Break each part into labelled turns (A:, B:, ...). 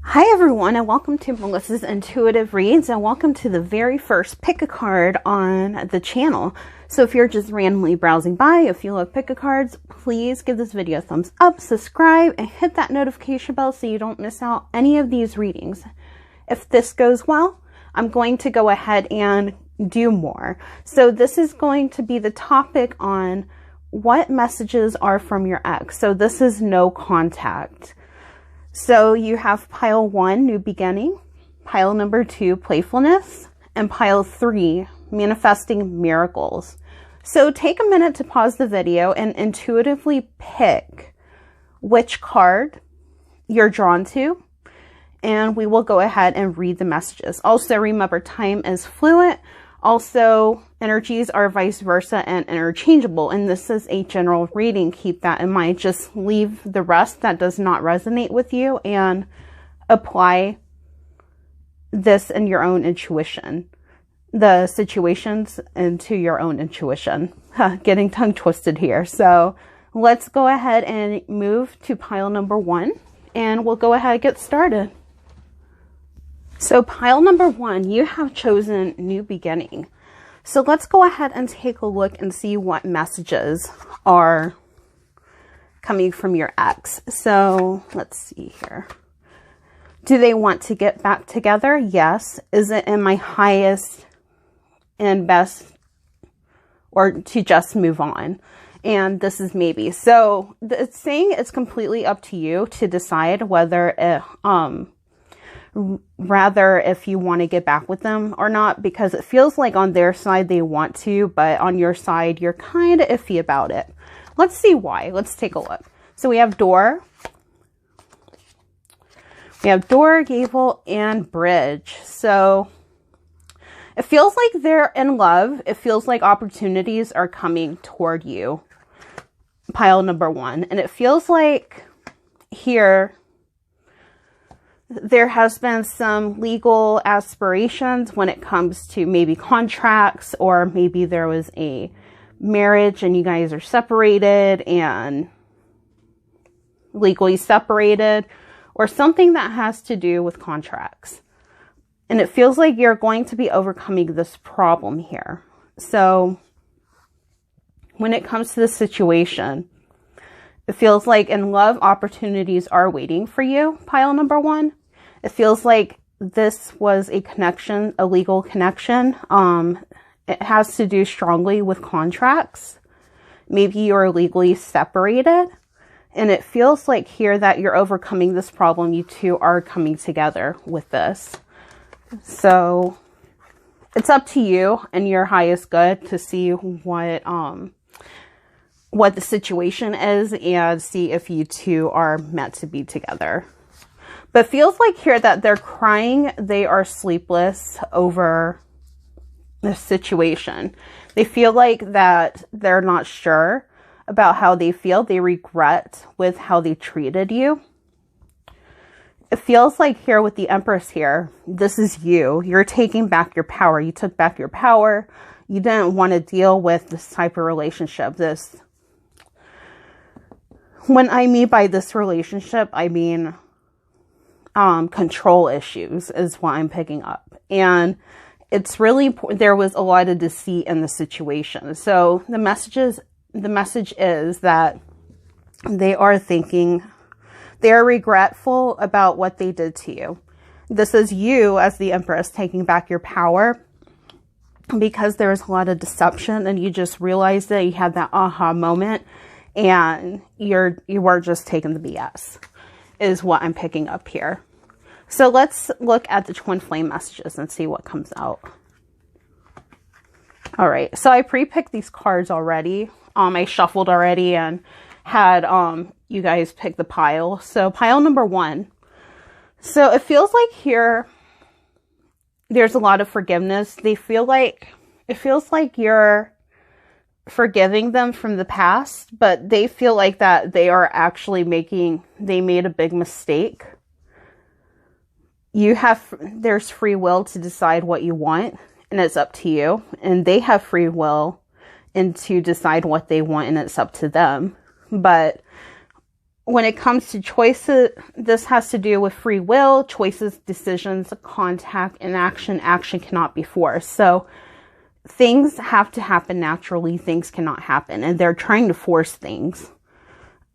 A: Hi everyone, and welcome to Melissa's Intuitive Reads, and welcome to the very first pick a card on the channel. So if you're just randomly browsing by, if you love pick a cards, please give this video a thumbs up, subscribe, and hit that notification bell so you don't miss out any of these readings. If this goes well, I'm going to go ahead and do more. So this is going to be the topic on what messages are from your ex. So this is no contact. So you have pile 1, new beginning, pile number 2, playfulness, and pile 3, manifesting miracles. So take a minute to pause the video and intuitively pick which card you're drawn to, and we will go ahead and read the messages. Also, remember, time is fluid. Also, energies are vice versa and interchangeable, and this is a general reading. Keep that in mind. Just leave the rest that does not resonate with you and apply this in your own intuition, the situations into your own intuition. Getting tongue twisted here. So let's go ahead and move to pile number 1, and we'll go ahead and get started. So pile number 1, you have chosen new beginning. So let's go ahead and take a look and see what messages are coming from your ex. So let's see here. Do they want to get back together? Yes. Is it in my highest and best, or to just move on? And this is maybe. So it's saying it's completely up to you to decide whether it, rather if you want to get back with them or not, because it feels like on their side they want to, but on your side you're kind of iffy about it. Let's see why. Let's take a look. So we have door, gable, and bridge. So it feels like they're in love. It feels like opportunities are coming toward you, pile number 1. And it feels like here there has been some legal aspirations when it comes to maybe contracts, or maybe there was a marriage and you guys are separated and legally separated, or something that has to do with contracts. And it feels like you're going to be overcoming this problem here. So when it comes to the situation, it feels like in love, opportunities are waiting for you, pile number 1. It feels like this was a connection, a legal connection. It has to do strongly with contracts. Maybe you're legally separated. And it feels like here that you're overcoming this problem. You two are coming together with this. So it's up to you and your highest good to see what the situation is and see if you two are meant to be together. But feels like here that they're crying, they are sleepless over the situation. They feel like that they're not sure about how they feel. They regret with how they treated you. It feels like here with the Empress here, this is you. You're taking back your power. You took back your power. You didn't want to deal with this type of relationship. When I mean by this relationship, I mean control issues is what I'm picking up. And it's really, there was a lot of deceit in the situation. So the message is that they are thinking, they're regretful about what they did to you. This is you as the Empress taking back your power, because there was a lot of deception and you just realized that you had that aha moment and you were just taking the BS. Is what I'm picking up here. So let's look at the twin flame messages and see what comes out. All right. So I pre-picked these cards already. I shuffled already and had you guys pick the pile. So pile number 1. So it feels like here there's a lot of forgiveness. It feels like you're forgiving them from the past, but they feel like that they are actually they made a big mistake. There's free will to decide what you want, and it's up to you. And they have free will and to decide what they want, and it's up to them. But when it comes to choices, this has to do with free will, choices, decisions, contact, and action. Action cannot be forced. So things have to happen naturally. Things cannot happen. And they're trying to force things.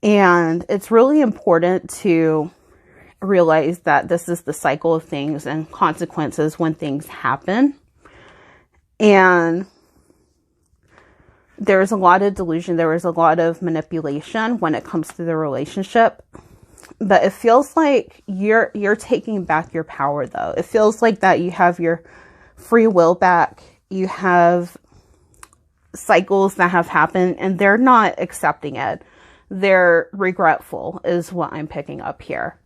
A: And it's really important to realize that this is the cycle of things and consequences when things happen. And there's a lot of delusion. There is a lot of manipulation when it comes to the relationship. But it feels like you're taking back your power, though. It feels like that you have your free will back. You have cycles that have happened and they're not accepting it. They're regretful is what I'm picking up here.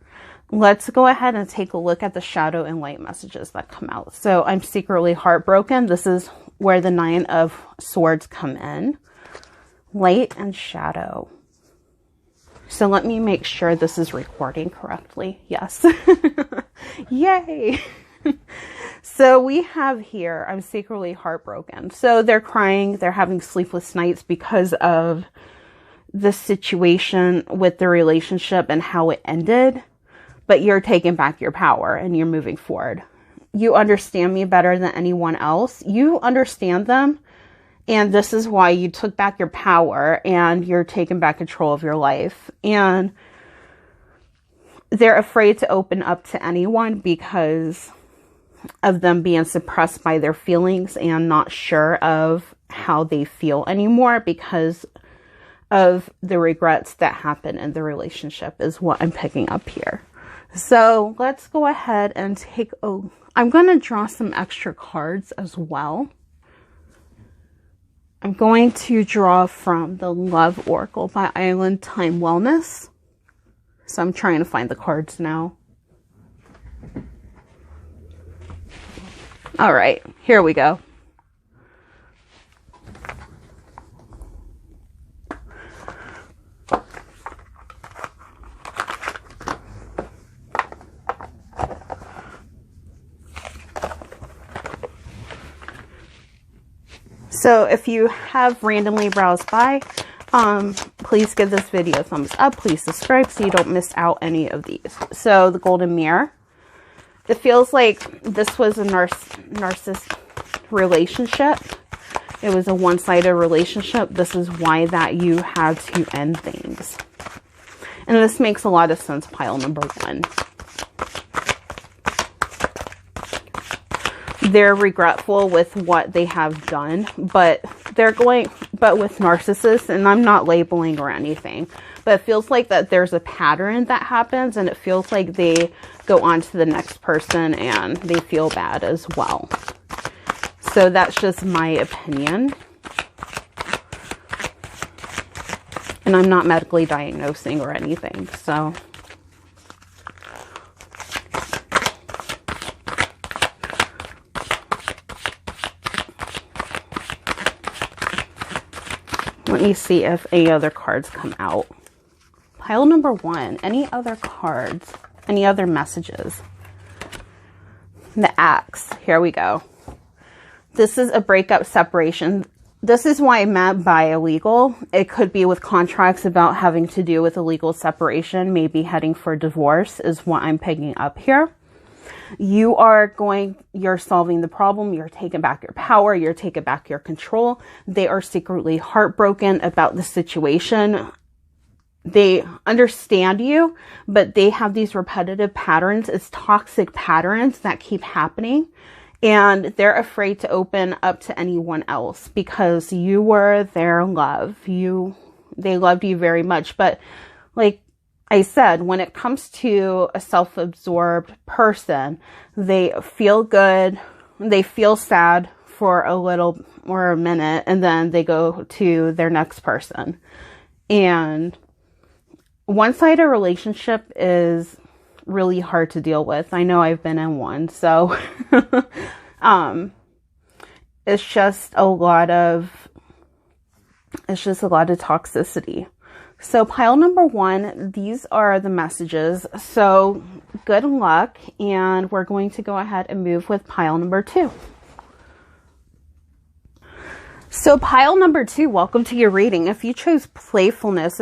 A: Let's go ahead and take a look at the shadow and light messages that come out. So I'm secretly heartbroken. This is where the 9 of Swords come in. Light and shadow. So let me make sure this is recording correctly. Yes. Yay. So we have here, I'm secretly heartbroken. So they're crying. They're having sleepless nights because of the situation with the relationship and how it ended. But you're taking back your power and you're moving forward. You understand me better than anyone else. You understand them. And this is why you took back your power and you're taking back control of your life. And they're afraid to open up to anyone because of them being suppressed by their feelings and not sure of how they feel anymore because of the regrets that happen in the relationship is what I'm picking up here. So let's go ahead and take I'm going to draw some extra cards as well. I'm going to draw from the Love Oracle by Island Time Wellness. So I'm trying to find the cards now. All right, here we go. So if you have randomly browsed by, please give this video a thumbs up. Please subscribe so you don't miss out any of these. So the Golden Mirror. It feels like this was a narcissist relationship. It was a one-sided relationship. This is why that you had to end things. And this makes a lot of sense, pile number 1. They're regretful with what they have done, but with narcissists, and I'm not labeling or anything, but it feels like that there's a pattern that happens, and it feels like they go on to the next person and they feel bad as well. So that's just my opinion. And I'm not medically diagnosing or anything, so. Let me see if any other cards come out. Pile number 1. Any other cards? Any other messages? The Axe. Here we go. This is a breakup, separation. This is why I meant by illegal. It could be with contracts about having to do with illegal separation. Maybe heading for divorce is what I'm picking up here. You're solving the problem. You're taking back your power. You're taking back your control. They are secretly heartbroken about the situation. They understand you, but they have these repetitive patterns. It's toxic patterns that keep happening. And they're afraid to open up to anyone else because you were their love. They loved you very much. But like I said, when it comes to a self-absorbed person, they feel good, they feel sad for a little or a minute, and then they go to their next person. And one-sided relationship is really hard to deal with. I know I've been in one, so it's just a lot of toxicity. So pile number 1, these are the messages. So good luck, and we're going to go ahead and move with pile number 2. So pile number 2, welcome to your reading. If you chose playfulness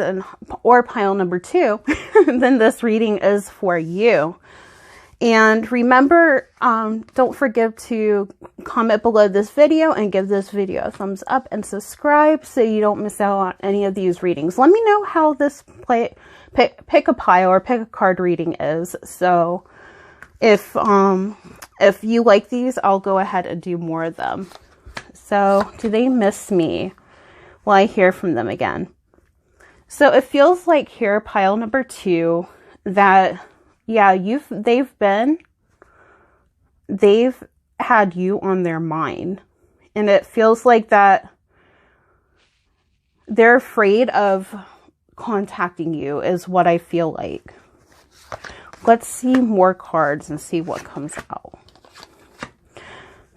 A: or pile number 2, then this reading is for you. And remember, don't forget to comment below this video and give this video a thumbs up and subscribe so you don't miss out on any of these readings. Let me know how this pick a pile or pick a card reading is. So if you like these, I'll go ahead and do more of them. So do they miss me? Will I hear from them again? So it feels like here, pile number 2, that yeah, they've had you on their mind. And it feels like that they're afraid of contacting you is what I feel like. Let's see more cards and see what comes out.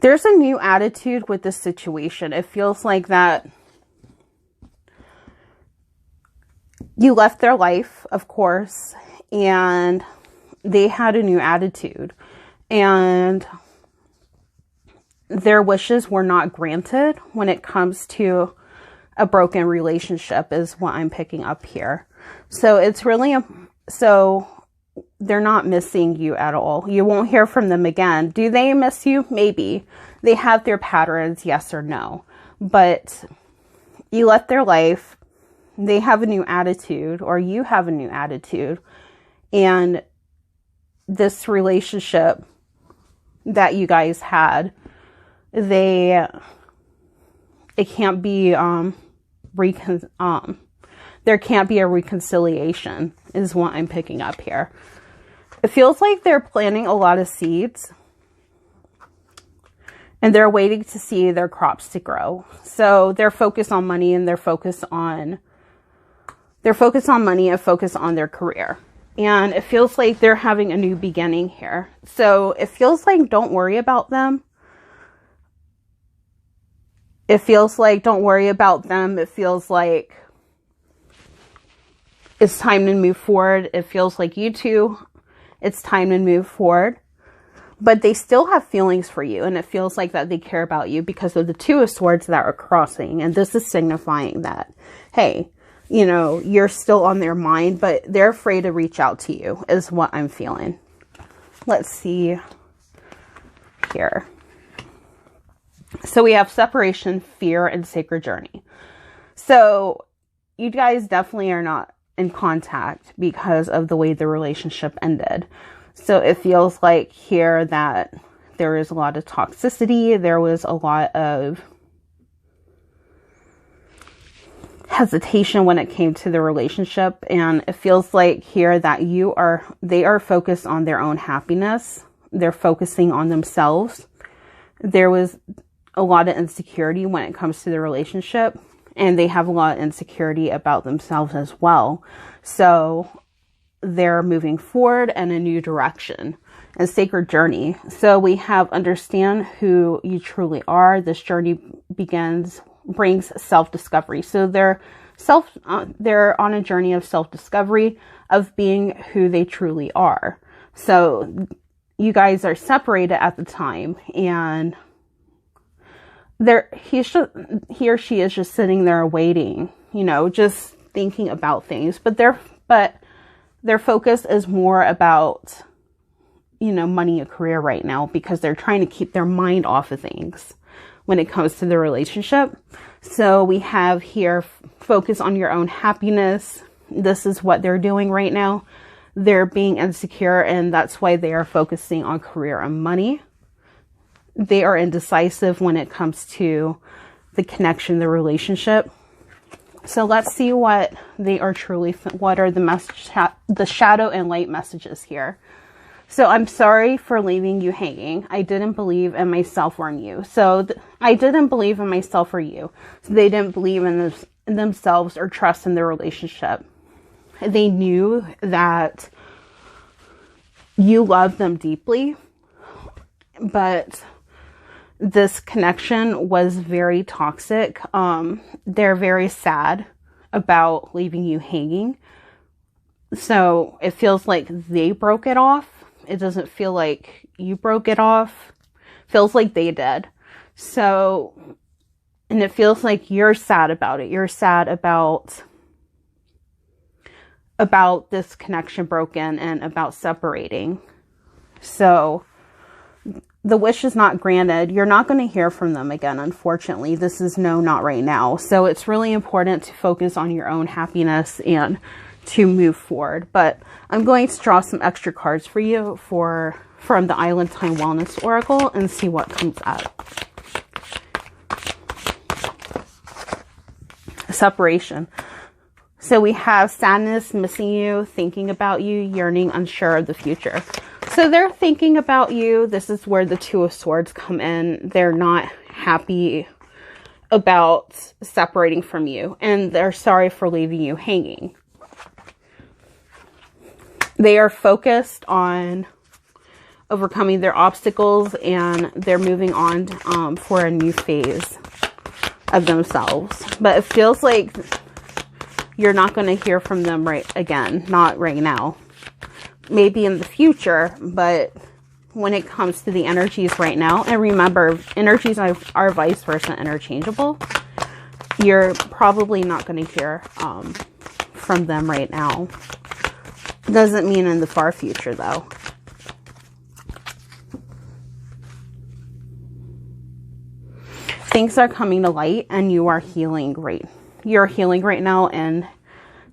A: There's a new attitude with this situation. It feels like that you left their life, of course, and they had a new attitude, and their wishes were not granted when it comes to a broken relationship is what I'm picking up here. So it's really, so they're not missing you at all. You won't hear from them again. Do they miss you? Maybe. They have their patterns, yes or no. But you left their life. They have a new attitude, or you have a new attitude. And this relationship that you guys had, it can't be, there can't be a reconciliation is what I'm picking up here. It feels like they're planting a lot of seeds and they're waiting to see their crops to grow. So they're focused on money, and they're focused on money and focused on their career. And it feels like they're having a new beginning here. So it feels like don't worry about them. It feels like don't worry about them. It feels like it's time to move forward. It feels like you two, it's time to move forward. But they still have feelings for you. And it feels like that they care about you because of the 2 of Swords that are crossing. And this is signifying that, hey, you know, you're still on their mind, but they're afraid to reach out to you is what I'm feeling. Let's see here. So we have separation, fear, and sacred journey. So you guys definitely are not in contact because of the way the relationship ended. So it feels like here that there is a lot of toxicity. There was a lot of hesitation when it came to the relationship. And it feels like here that they are focused on their own happiness. They're focusing on themselves. There was a lot of insecurity when it comes to the relationship, and they have a lot of insecurity about themselves as well. So they're moving forward in a new direction, a sacred journey. So we have understand who you truly are. This journey brings self-discovery. So they're on a journey of self-discovery, of being who they truly are. So you guys are separated at the time, and he or she is just sitting there waiting, you know, just thinking about things. But their focus is more about, you know, money and career right now, because they're trying to keep their mind off of things when it comes to the relationship. So we have here, focus on your own happiness. This is what they're doing right now. They're being insecure, and that's why they are focusing on career and money. They are indecisive when it comes to the connection, the relationship. So let's see what they are truly, what are the shadow and light messages here. So I'm sorry for leaving you hanging. I didn't believe in myself or in you. So I didn't believe in myself or you. So they didn't believe in themselves or trust in their relationship. They knew that you love them deeply, but this connection was very toxic. They're very sad about leaving you hanging. So it feels like they broke it off. It doesn't feel like you broke it off. Feels like they did. So And it feels like you're sad about it. You're sad about this connection broken and about separating. So the wish is not granted. You're not going to hear from them again, unfortunately. This is no, not right now. So it's really important to focus on your own happiness and to move forward. But I'm going to draw some extra cards for you from the Island Time Wellness Oracle and see what comes up. Separation. So we have sadness, missing you, thinking about you, yearning, unsure of the future. So they're thinking about you. This is where the Two of Swords come in. They're not happy about separating from you, and they're sorry for leaving you hanging. They are focused on overcoming their obstacles, and they're moving on for a new phase of themselves. But it feels like you're not going to hear from them not right now. Maybe in the future, but when it comes to the energies right now, and remember, energies are vice versa interchangeable, you're probably not going to hear from them right now. Doesn't mean in the far future, though. Things are coming to light, and you are healing You're healing right now, and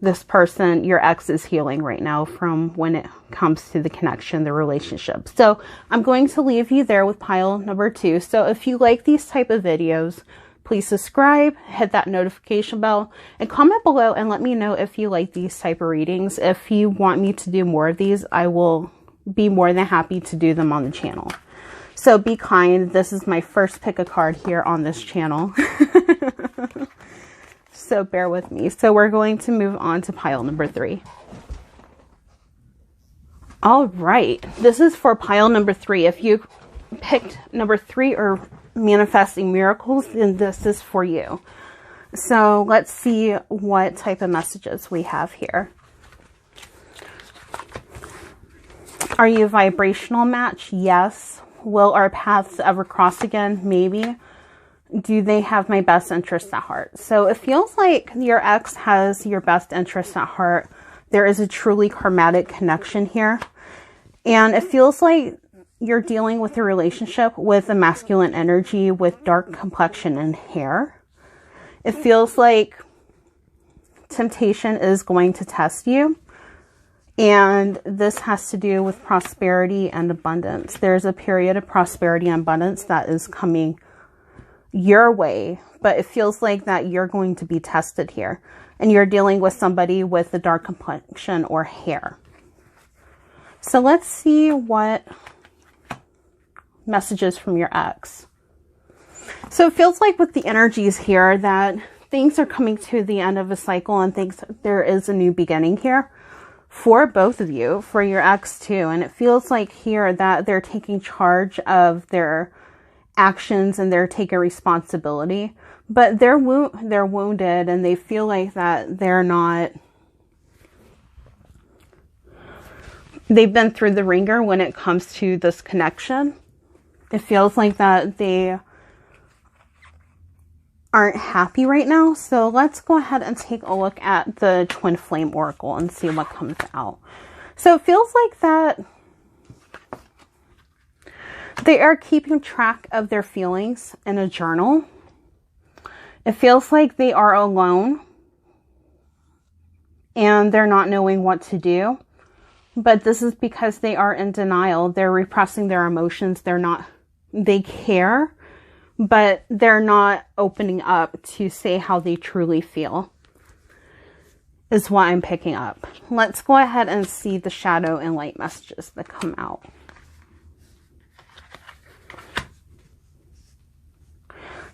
A: this person, your ex, is healing right now from when it comes to the connection, the relationship. So I'm going to leave you there with pile number 2. So if you like these type of videos, please subscribe, hit that notification bell, and comment below and let me know if you like these type of readings. If you want me to do more of these, I will be more than happy to do them on the channel. So be kind. This is my first pick a card here on this channel. So bear with me. So we're going to move on to pile number 3. All right. This is for pile number 3. If you picked number 3 or manifesting miracles, then this is for you. So let's see what type of messages we have here. Are you a vibrational match? Yes. Will our paths ever cross again? Maybe. Do they have my best interest at heart? So it feels like your ex has your best interest at heart. There is a truly karmatic connection here. And it feels like you're dealing with a relationship with a masculine energy with dark complexion and hair. It feels like temptation is going to test you. And this has to do with prosperity and abundance. There's a period of prosperity and abundance that is coming your way, but it feels like that you're going to be tested here, and you're dealing with somebody with a dark complexion or hair. So let's see what messages from your ex. So it feels like with the energies here that things are coming to the end of a cycle, and there is a new beginning here for both of you, for your ex too. And it feels like here that they're taking charge of their actions and they're taking responsibility, but they're wounded, and they feel like that they've been through the ringer when it comes to this connection. It feels like that they aren't happy right now. So let's go ahead and take a look at the Twin Flame Oracle and see what comes out. So it feels like that they are keeping track of their feelings in a journal. It feels like they are alone and they're not knowing what to do. But this is because they are in denial. They're repressing their emotions. They care, but they're not opening up to say how they truly feel, is what I'm picking up. Let's go ahead and see the shadow and light messages that come out.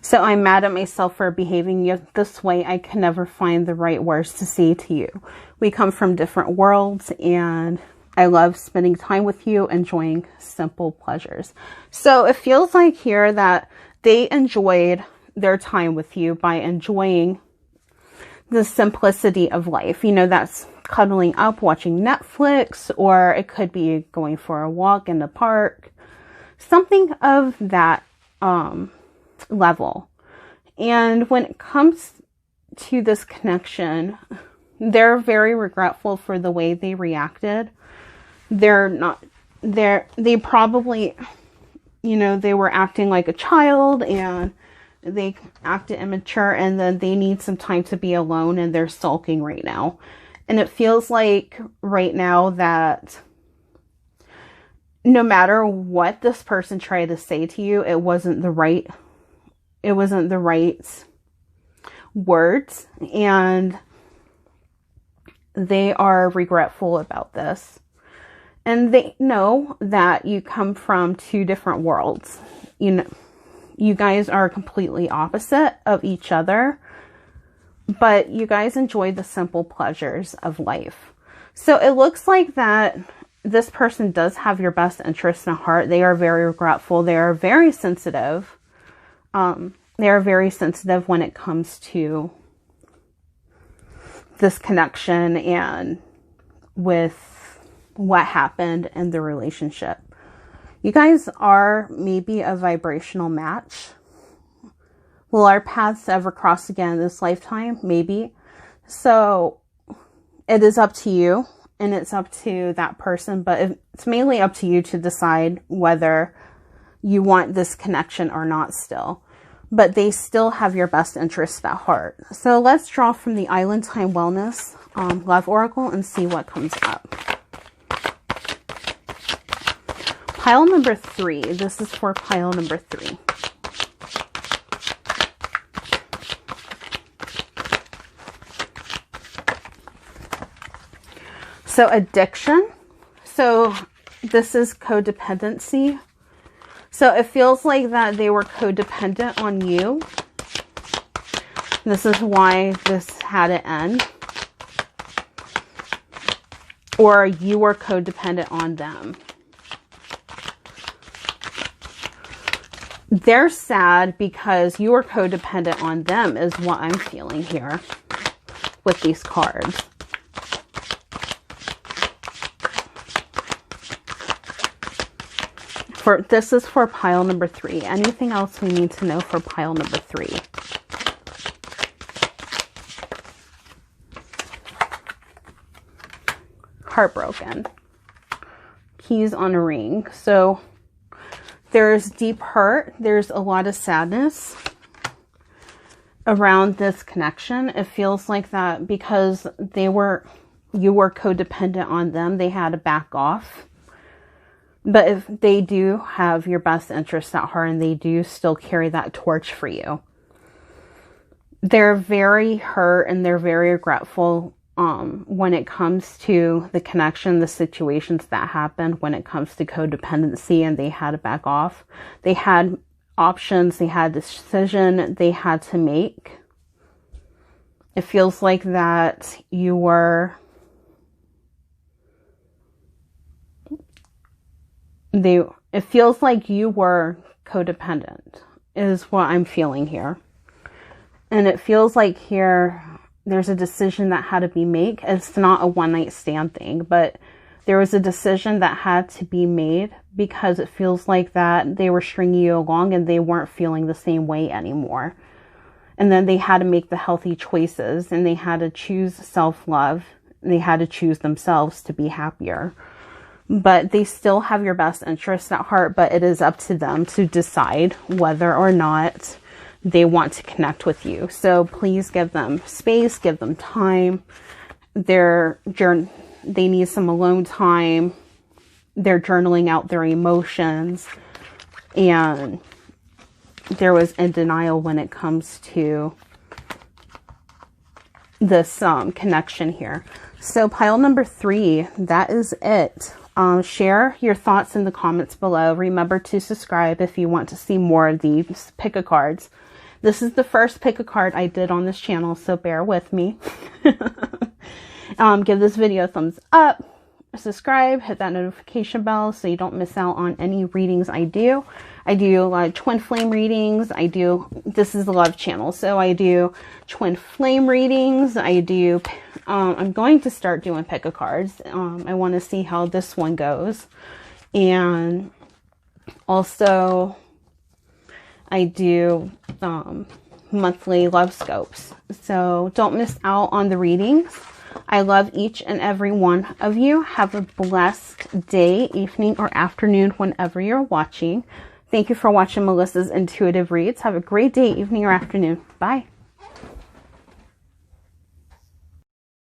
A: So I'm mad at myself for behaving this way. I can never find the right words to say to you. We come from different worlds, and I love spending time with you, enjoying simple pleasures. So it feels like here that they enjoyed their time with you by enjoying the simplicity of life. You know, that's cuddling up, watching Netflix, or it could be going for a walk in the park. Something of that level. And when it comes to this connection, they're very regretful for the way they reacted. They probably, you know, they were acting like a child and they acted immature, and then they need some time to be alone and they're sulking right now. And it feels like right now that no matter what this person tried to say to you, it wasn't the right words, and they are regretful about this. And they know that you come from two different worlds. You know, you guys are completely opposite of each other, but you guys enjoy the simple pleasures of life. So it looks like that this person does have your best interest in heart. They are very regretful. They are very sensitive. They are very sensitive when it comes to this connection and with what happened in the relationship. You guys are maybe a vibrational match. Will our paths ever cross again in this lifetime? Maybe. So it is up to you, and it's up to that person, but it's mainly up to you to decide whether you want this connection or not still. But they still have your best interest at heart. So let's draw from the Island Time Wellness Love Oracle and see what comes up. Pile number 3. This is for pile number 3. So addiction. So this is codependency. So it feels like that they were codependent on you. This is why this had to end. Or you were codependent on them. They're sad because you were codependent on them is what I'm feeling here with these cards. This is for pile number 3. Anything else we need to know for pile number 3? Heartbroken. Keys on a ring. So there's deep hurt. There's a lot of sadness around this connection. It feels like that because you were codependent on them. They had to back off. But if they do have your best interest at heart and they do still carry that torch for you, they're very hurt and they're very regretful when it comes to the connection, the situations that happened when it comes to codependency, and they had to back off. They had options, they had a decision they had to make. It feels like that you were... It feels like you were codependent is what I'm feeling here. And it feels like here there's a decision that had to be made. It's not a one-night stand thing, but there was a decision that had to be made because it feels like that they were stringing you along and they weren't feeling the same way anymore. And then they had to make the healthy choices, and they had to choose self-love, and they had to choose themselves to be happier. But they still have your best interest at heart, but it is up to them to decide whether or not they want to connect with you. So please give them space, give them time. They need some alone time. They're journaling out their emotions. And there was in denial when it comes to this connection here. So pile number 3, that is it. Share your thoughts in the comments below. Remember to subscribe if you want to see more of these pick-a-cards. This is the first pick-a-card I did on this channel, so bear with me. Give this video a thumbs up, subscribe, hit that notification bell so you don't miss out on any readings I do. I do a lot of twin flame readings. This is a love channel, so I do twin flame readings. I'm going to start doing pick-a-cards. I want to see how this one goes. And also, I do monthly love scopes. So don't miss out on the readings. I love each and every one of you. Have a blessed day, evening, or afternoon whenever you're watching. Thank you for watching Melissa's Intuitive Reads. Have a great day, evening, or afternoon. Bye.